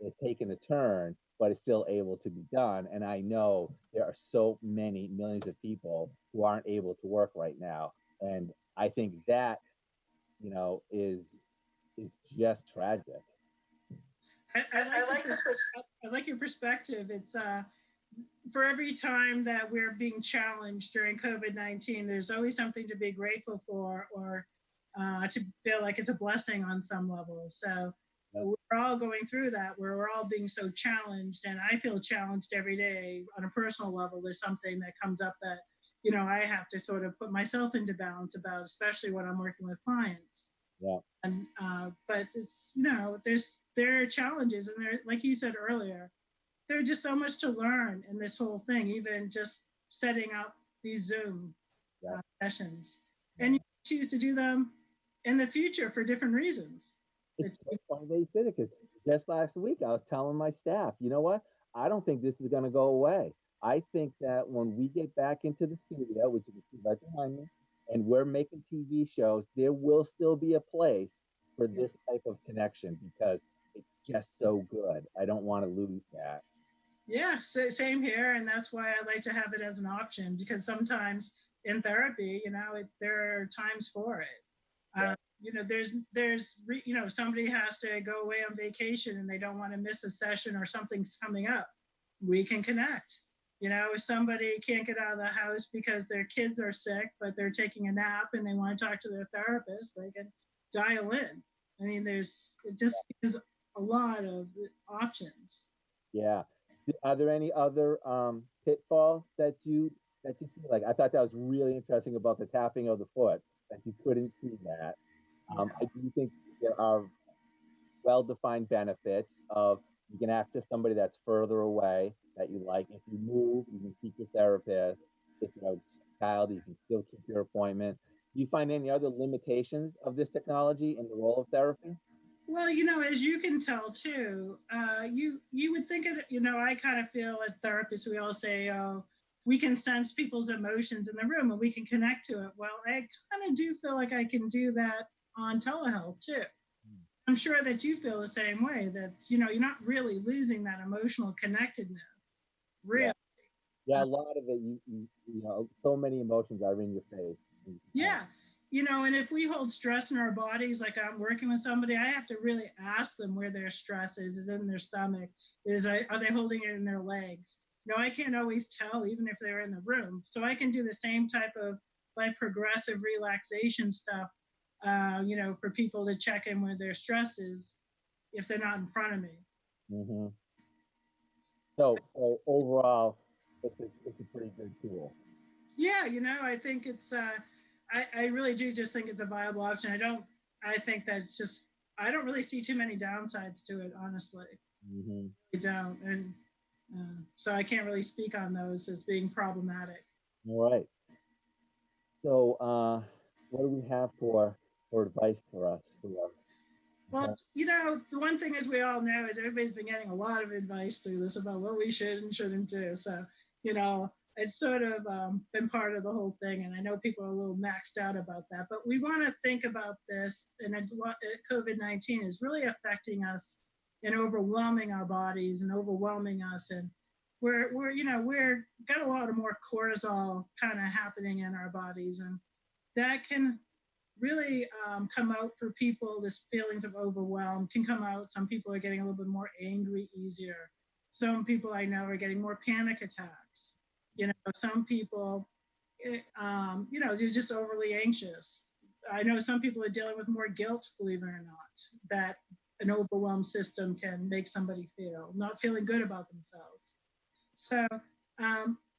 is taking a turn, but it's still able to be done. And I know there are so many millions of people who aren't able to work right now. And I think that, is just tragic. I like your perspective. It's for every time that we're being challenged during COVID-19, there's always something to be grateful for or to feel like it's a blessing on some level. So we're all going through that where we're all being so challenged. And I feel challenged every day on a personal level. There's something that comes up that, I have to sort of put myself into balance about, especially when I'm working with clients. Yeah. And but it's there are challenges, and there, like you said earlier, there's just so much to learn in this whole thing. Even just setting up these Zoom sessions, and you choose to do them in the future for different reasons. It's so funny that you said it because just last week I was telling my staff, you know what? I don't think this is going to go away. I think that when we get back into the studio, which you can see right behind me, and we're making TV shows, there will still be a place for this type of connection because it's just so good. I don't want to lose that. Yeah, same here, and that's why I like to have it as an option because sometimes in therapy, there are times for it. Somebody has to go away on vacation and they don't want to miss a session or something's coming up. We can connect. If somebody can't get out of the house because their kids are sick, but they're taking a nap and they want to talk to their therapist, they can dial in. I mean, it just gives a lot of options. Yeah. Are there any other pitfalls that you see? Like, I thought that was really interesting about the tapping of the foot, that you couldn't see that. I do think there are well-defined benefits of, you can access somebody that's further away that you like. If you move, you can keep your therapist. If you have a child, you can still keep your appointment. Do you find any other limitations of this technology in the role of therapy? Well, as you can tell too, you would think it. I kind of feel as therapists, we all say, "Oh, we can sense people's emotions in the room and we can connect to it." Well, I kind of do feel like I can do that on telehealth too. I'm sure that you feel the same way. That you're not really losing that emotional connectedness, really. Yeah, a lot of it, so many emotions are in your face. Yeah. And if we hold stress in our bodies, like I'm working with somebody, I have to really ask them where their stress is. Is it in their stomach? Are they holding it in their legs? I can't always tell, even if they're in the room. So I can do the same type of like progressive relaxation stuff, for people to check in where their stress is if they're not in front of me. Mm-hmm. So overall, it's a pretty good tool. Yeah, I think it's I really do just think it's a viable option. I think that it's just, I don't really see too many downsides to it, honestly. Mm-hmm. I don't. And so I can't really speak on those as being problematic. All right. So what do we have for advice for us? Well, the one thing is we all know is everybody's been getting a lot of advice through this about what we should and shouldn't do. So, it's sort of been part of the whole thing. And I know people are a little maxed out about that, but we want to think about this. And COVID-19 is really affecting us and overwhelming our bodies and overwhelming us. And we're got a lot of more cortisol kind of happening in our bodies. And that can really come out for people. This feelings of overwhelm can come out. Some people are getting a little bit more angry easier. Some people I know are getting more panic attacks. Some people, they're just overly anxious. I know some people are dealing with more guilt, believe it or not, that an overwhelmed system can make somebody feel, not feeling good about themselves. So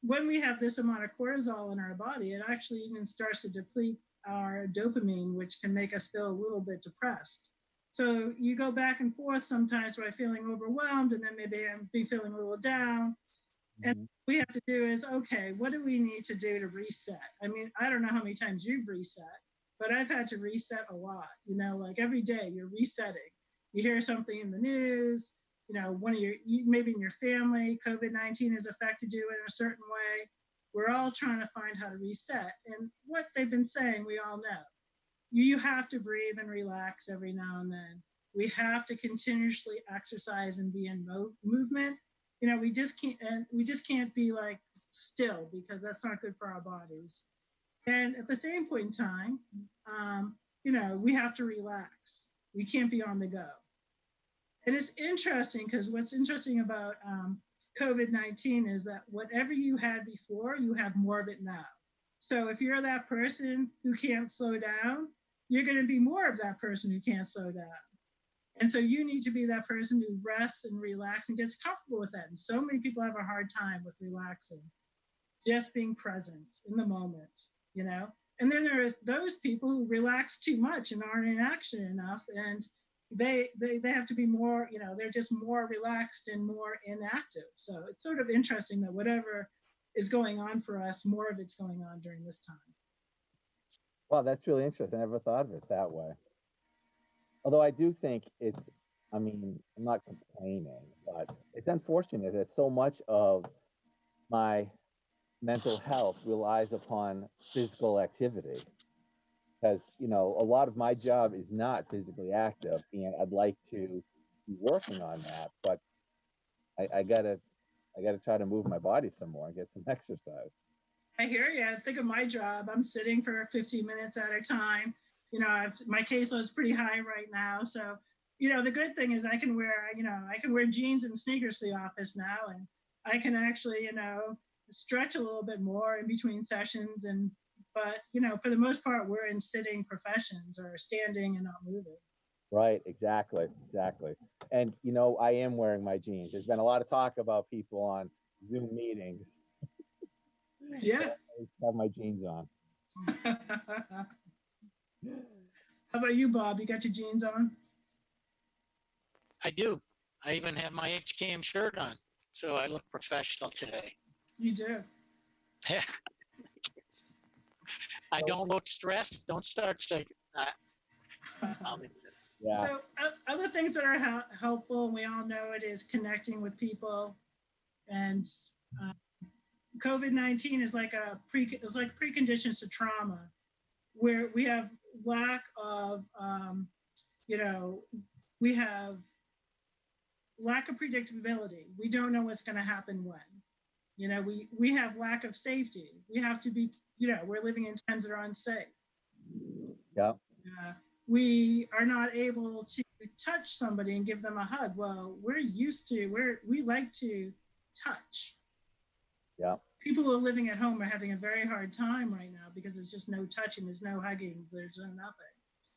when we have this amount of cortisol in our body, it actually even starts to deplete our dopamine, which can make us feel a little bit depressed. So you go back and forth sometimes by feeling overwhelmed, and then maybe I'm feeling a little down. And what we have to do is, okay, what do we need to do to reset? I mean, I don't know how many times you've reset, but I've had to reset a lot. Like every day you're resetting. You hear something in the news, one of maybe in your family, COVID-19 has affected you in a certain way. We're all trying to find how to reset. And what they've been saying, we all know. You have to breathe and relax every now and then. We have to continuously exercise and be in movement. We just can't be like still, because that's not good for our bodies. And at the same point in time, we have to relax. We can't be on the go. And it's interesting because what's interesting about COVID-19 is that whatever you had before, you have more of it now. So if you're that person who can't slow down, you're going to be more of that person who can't slow down. And so you need to be that person who rests and relaxes and gets comfortable with that. And so many people have a hard time with relaxing, just being present in the moment, And then there is those people who relax too much and aren't in action enough. And they have to be more, they're just more relaxed and more inactive. So it's sort of interesting that whatever is going on for us, more of it's going on during this time. Wow, that's really interesting. I never thought of it that way. Although I do think I'm not complaining, but it's unfortunate that so much of my mental health relies upon physical activity. Because, a lot of my job is not physically active, and I'd like to be working on that, but I gotta try to move my body some more and get some exercise. I hear you. I think of my job. I'm sitting for 50 minutes at a time. My caseload is pretty high right now. So, the good thing is I can wear jeans and sneakers to the office now, and I can actually, stretch a little bit more in between sessions. But for the most part, we're in sitting professions or standing and not moving. Right, exactly, exactly. And you know, I am wearing my jeans. There's been a lot of talk about people on Zoom meetings. Yeah. I have my jeans on. How about you, Bob? You got your jeans on? I do. I even have my HCAM shirt on, so I look professional today. You do. I don't look stressed. Don't start saying. I'll leave it. Yeah, So other things that are helpful, and we all know it, is connecting with people. And uh, COVID-19 is like it's like preconditions to trauma, where we have lack of, you know, we have lack of predictability. We don't know what's going to happen when. You know, we have lack of safety. We have to be, you know, we're living in times that are unsafe. yeah, We are not able to touch somebody and give them a hug. Well, we like to touch. yeah. People who are living at home are having a very hard time right now because there's just no touching, there's no hugging, there's no nothing.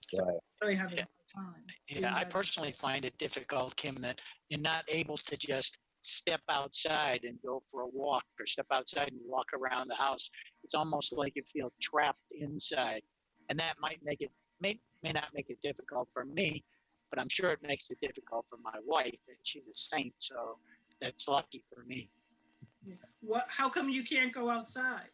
So Right. really having a hard time. Yeah, I personally find it difficult, Kim, that you're not able to just step outside and go for a walk or step outside and walk around the house. It's almost like you feel trapped inside. And that might make it, may not make it difficult for me, but I'm sure it makes it difficult for my wife. And she's a saint, so that's lucky for me. How come you can't go outside?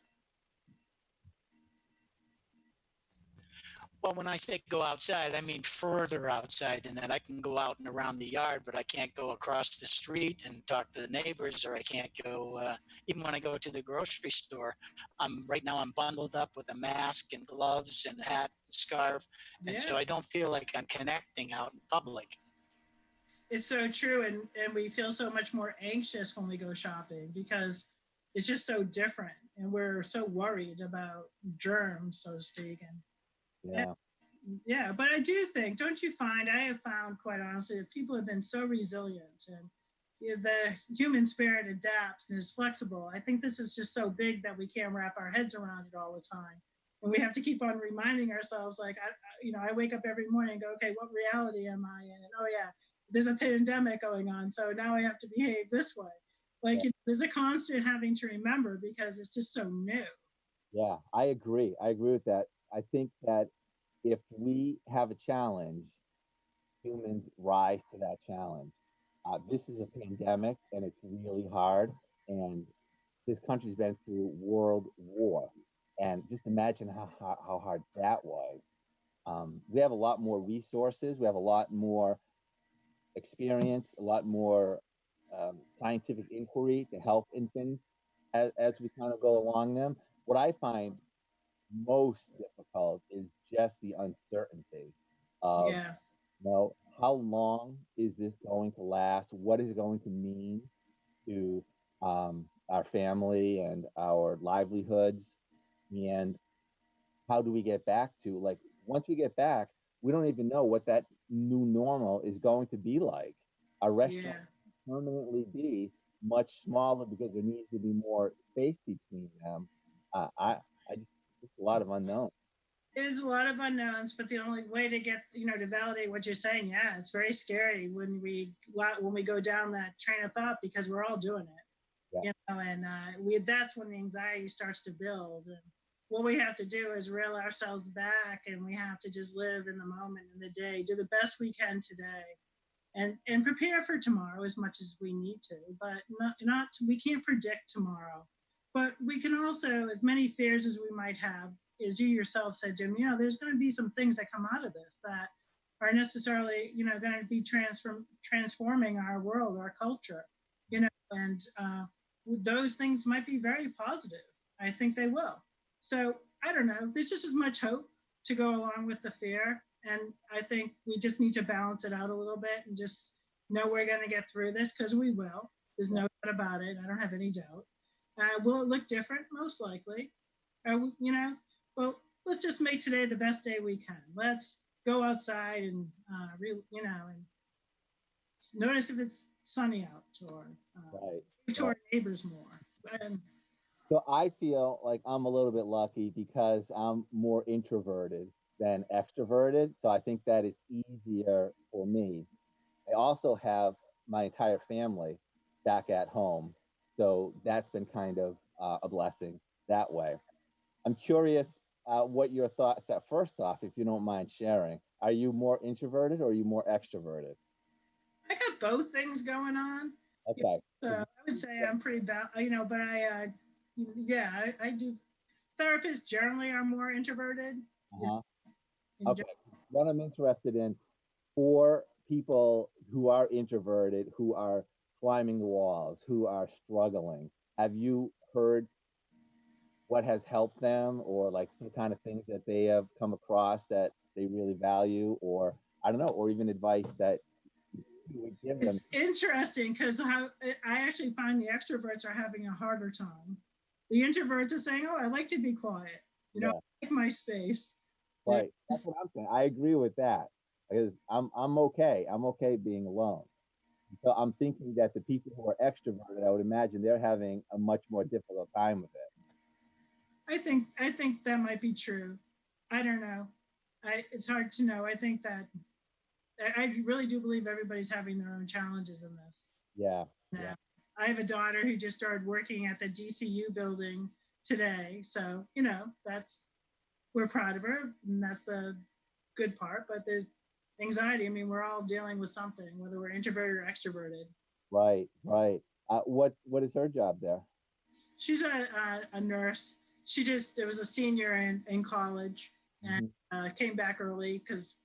Well, when I say go outside, I mean further outside than that. I can go out and around the yard, but I can't go across the street and talk to the neighbors, or I can't go, even when I go to the grocery store. Right now I'm bundled up with a mask and gloves and hat and scarf. And so I don't feel like I'm connecting out in public. It's so true. And we feel so much more anxious when we go shopping because it's just so different. And we're so worried about germs, so to speak. And yeah, but I do think, don't you find, I have found quite honestly that people have been so resilient and the human spirit adapts and is flexible. I think this is just so big that we can't wrap our heads around it all the time. And we have to keep on reminding ourselves, like, I wake up every morning and go, okay, what reality am I in? Oh yeah, there's a pandemic going on. So now I have to behave this way. Like there's a constant having to remember because it's just so new. Yeah, I agree. I agree with that. I think that if we have a challenge, humans rise to that challenge. This is a pandemic and it's really hard. And this country's been through world war. And just imagine how hard that was. We have a lot more resources. We have a lot more experience, a lot more scientific inquiry to help infants as we kind of go along them. What I find most difficult is just the uncertainty of, you know, how long is this going to last? What is it going to mean to our family and our livelihoods? And how do we get back to, like, once we get back, we don't even know what that new normal is going to be like. Our restaurant permanently be much smaller because there needs to be more space between them. I just, it's a lot of unknown. It is a lot of unknowns, but the only way to get, to validate what you're saying, yeah, it's very scary when we go down that train of thought because we're all doing it, and that's when the anxiety starts to build. And what we have to do is reel ourselves back, and we have to just live in the moment, in the day, do the best we can today, and prepare for tomorrow as much as we need to. But not we can't predict tomorrow, but we can also, as many fears as we might have, as you yourself said, Jim, there's going to be some things that come out of this that are necessarily, going to be transforming our world, our culture, and those things might be very positive. I think they will. So I don't know. There's just as much hope to go along with the fear. And I think we just need to balance it out a little bit and just know we're going to get through this because we will. There's no doubt about it. I don't have any doubt. Will it look different? Most likely. Well, let's just make today the best day we can. Let's go outside and, and notice if it's sunny out or to our neighbors more. So I feel like I'm a little bit lucky because I'm more introverted than extroverted. So I think that it's easier for me. I also have my entire family back at home. So that's been kind of a blessing that way. I'm curious what your thoughts are. First off, if you don't mind sharing, are you more introverted or are you more extroverted? I got both things going on. Okay. So I would say I'm pretty but yeah, I do. Therapists generally are more introverted. Uh-huh. in Okay. What I'm interested in for people who are introverted, who are climbing the walls, who are struggling, have you heard what has helped them or like some kind of things that they have come across that they really value, or I don't know, or even advice that you would give them? It's interesting because how I actually find the extroverts are having a harder time. The introverts are saying, "Oh, I like to be quiet. Yeah. I like my space." Right. That's what I'm saying. I agree with that because I'm okay. I'm okay being alone. So I'm thinking that the people who are extroverted, I would imagine they're having a much more difficult time with it. I think that might be true. I don't know. It's hard to know. I think that I really do believe everybody's having their own challenges in this. Yeah. Yeah. Yeah. I have a daughter who just started working at the DCU building today. So, that's, we're proud of her and that's the good part, but there's anxiety. I mean, we're all dealing with something, whether we're introverted or extroverted. Right. Right. What is her job there? She's a nurse. She just, it was a senior in college and came back early because,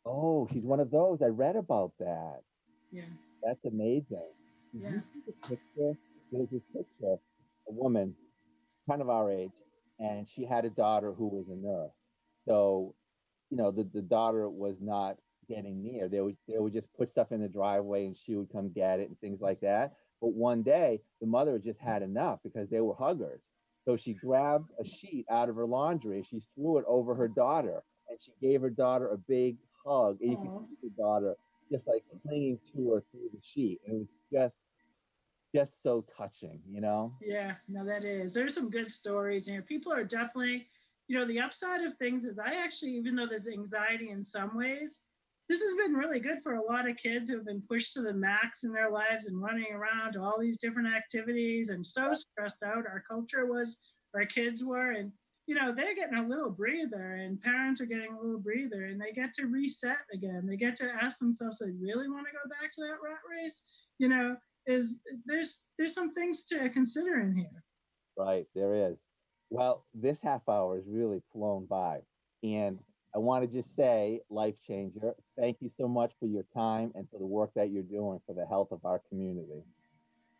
Oh, she's one of those. I read about that. yeah. That's amazing. Did Yeah. you see the picture? There's this picture, a woman, kind of our age, and she had a daughter who was a nurse. So, the daughter was not getting near. They would just put stuff in the driveway and she would come get it and things like that. But one day the mother just had enough because they were huggers. So she grabbed a sheet out of her laundry, she threw it over her daughter, and she gave her daughter a big hug. And you could Aw. see the daughter just like clinging to her through the sheet. And it was just so touching. Yeah, no, that is. There's some good stories, and people are definitely, the upside of things is I actually, even though there's anxiety in some ways, this has been really good for a lot of kids who have been pushed to the max in their lives and running around to all these different activities and so stressed out. Our culture was, our kids were, and they're getting a little breather, and parents are getting a little breather, and they get to reset again. They get to ask themselves, "Do they really want to go back to that rat race?" Is there's some things to consider in here. Right, there is. Well, this half hour has really flown by. And I want to just say, life changer, thank you so much for your time and for the work that you're doing for the health of our community.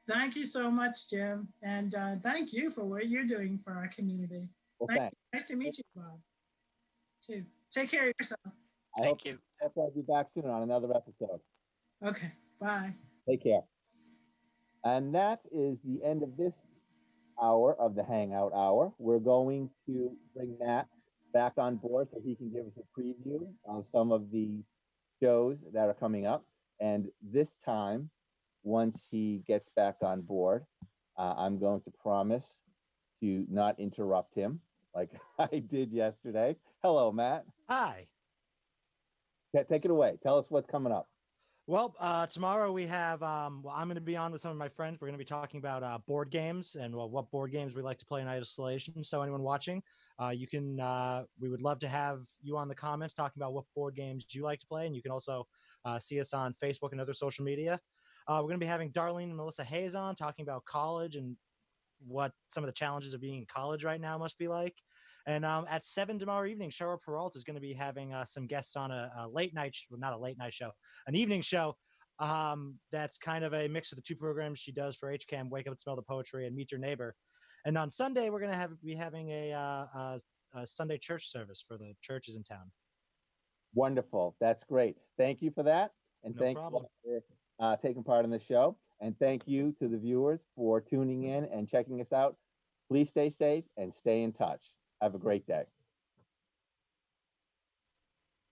Thank you so much, Jim, and thank you for what you're doing for our community. Well, Thank thanks. you. Nice to meet you, Bob. Too. Take care of yourself. I hope, Thank you. hope I'll be back soon on another episode. Okay. Bye. Take care. And that is the end of this hour of the Hangout Hour. We're going to bring Matt back on board so he can give us a preview of some of the shows that are coming up. And this time, once he gets back on board, I'm going to promise to not interrupt him like I did yesterday. Hello, Matt. Hi. Take it away. Tell us what's coming up. Well, tomorrow we have, I'm going to be on with some of my friends. We're going to be talking about board games and what board games we like to play in isolation. So anyone watching, we would love to have you on the comments talking about what board games you like to play. And you can also see us on Facebook and other social media. We're going to be having Darlene and Melissa Hayes on talking about college and what some of the challenges of being in college right now must be like. And at 7 tomorrow evening, Cheryl Peralta is going to be having some guests on a late night, not a late night show, an evening show. That's kind of a mix of the two programs she does for HCAM, Wake Up and Smell the Poetry and Meet Your Neighbor. And on Sunday, we're going to be having a Sunday church service for the churches in town. Wonderful. That's great. Thank you for that. And No thank problem. you for taking part in the show. And thank you to the viewers for tuning in and checking us out. Please stay safe and stay in touch. Have a great day.